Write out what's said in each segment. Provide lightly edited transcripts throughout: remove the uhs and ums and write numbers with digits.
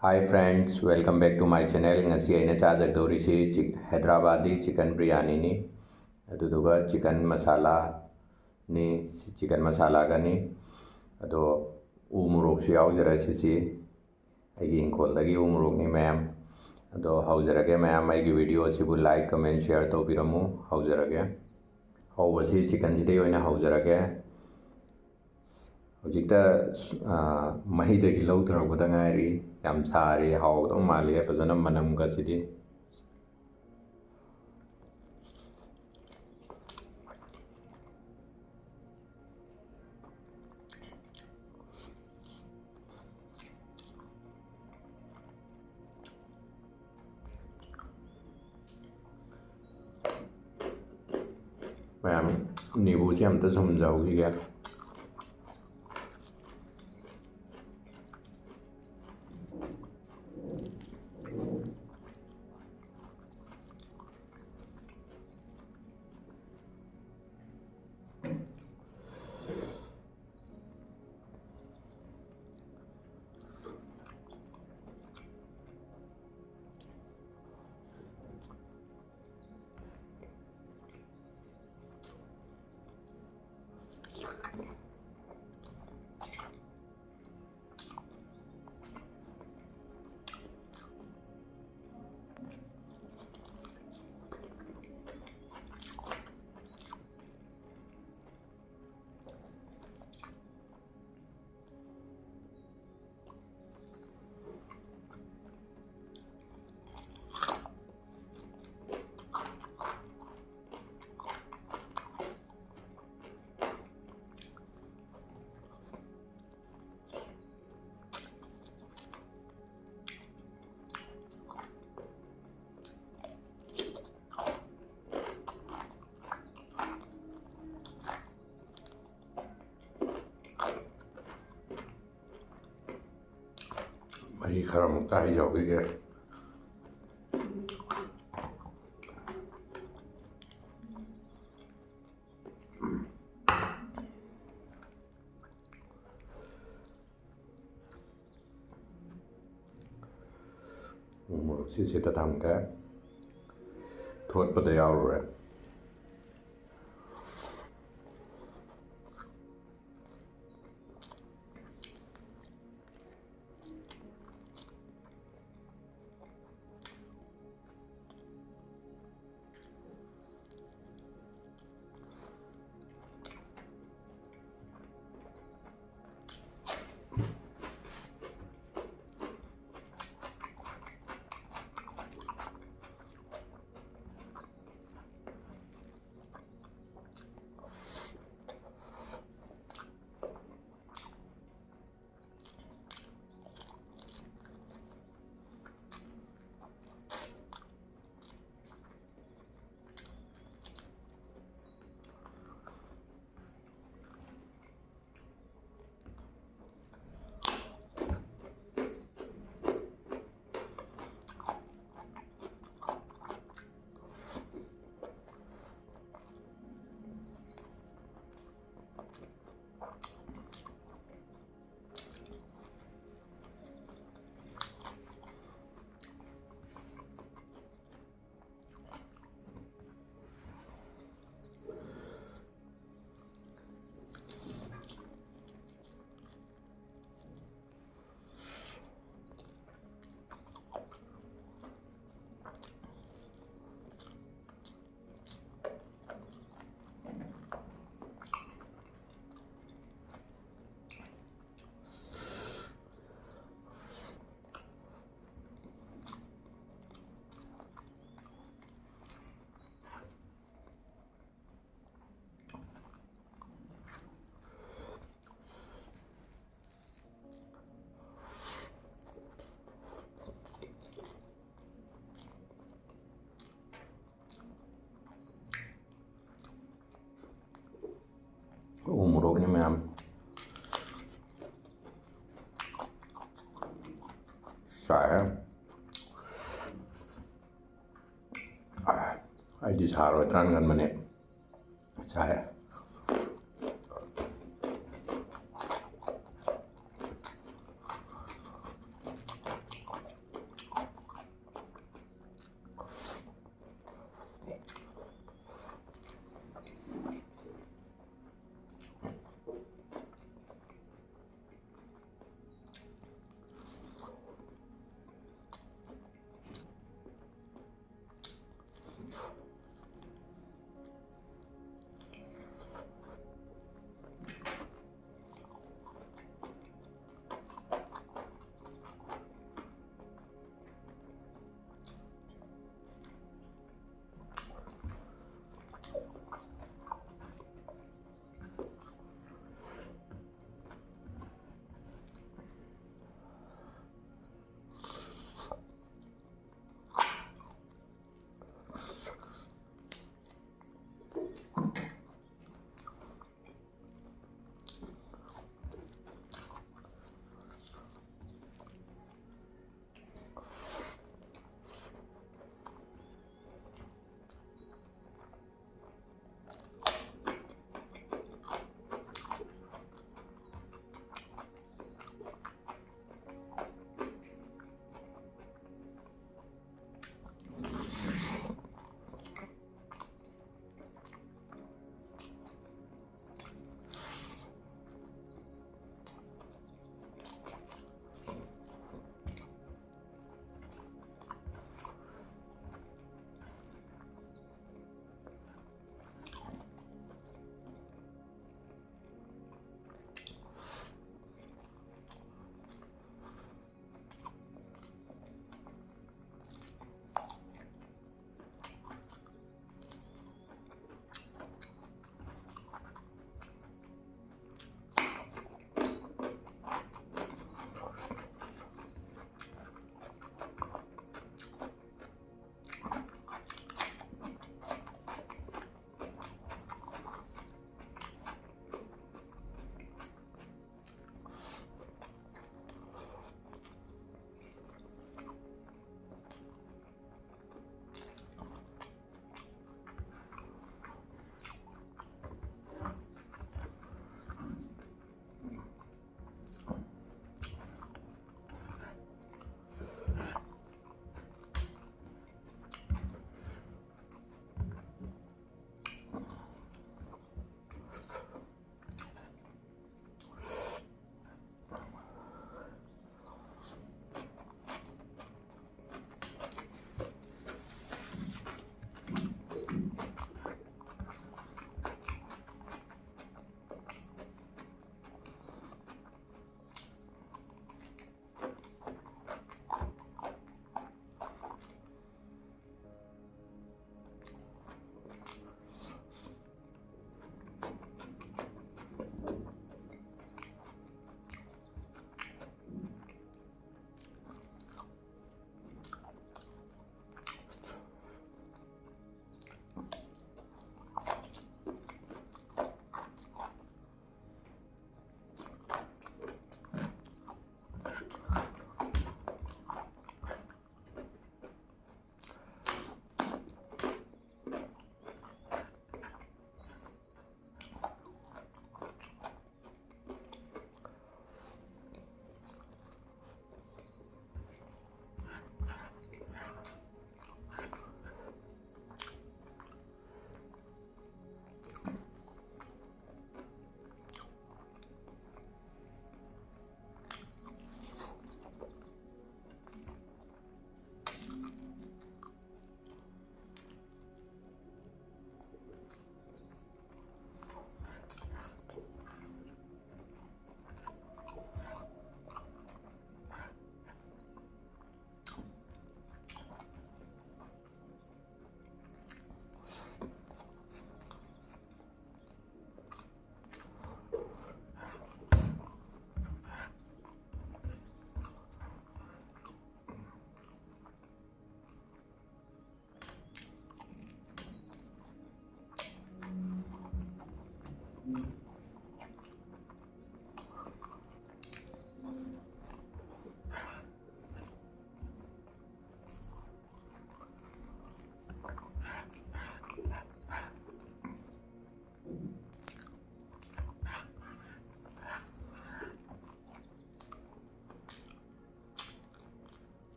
Hi friends, welcome back to my channel. Ngasi aina chajagdorisi Hyderabadi chicken biryani ni. Aduduga chicken masala ni chicken masala gani. Ado umurok si yaujara sisi. Agi inkol dagi umurok ni ma'am. Ado haujara ke ma'am agi video si bu like comment share to biramu haujara ke. Haubasi chicken si tayo na haujara ke. Hojikta mahidagi lautarabada ngairi yam sari haudong mali fazana manam gasidi mayam nibu si amta sumjau hi ga mahi kharam kahi jau hi ga umurok si sita tham ka thot pada yaw re umurok ni ma'am saya ai di saro tran kan mane saya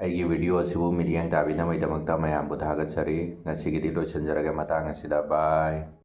ꯑꯩꯒꯤ video ꯑꯁꯤꯕꯨ ꯃꯤꯠꯌꯦꯡ ꯇꯥꯕꯤꯅꯕꯒꯤꯗꯃꯛꯇ ꯃꯌꯥꯝꯕꯨ ꯊꯥꯒꯠꯆꯔꯤ꯫ ꯉꯁꯤꯒꯤꯗꯤ ꯂꯣꯏꯁꯤꯟꯖꯔꯒꯦ ꯃꯇꯥꯡ ꯑꯁꯤꯗ ꯕꯥꯏ꯫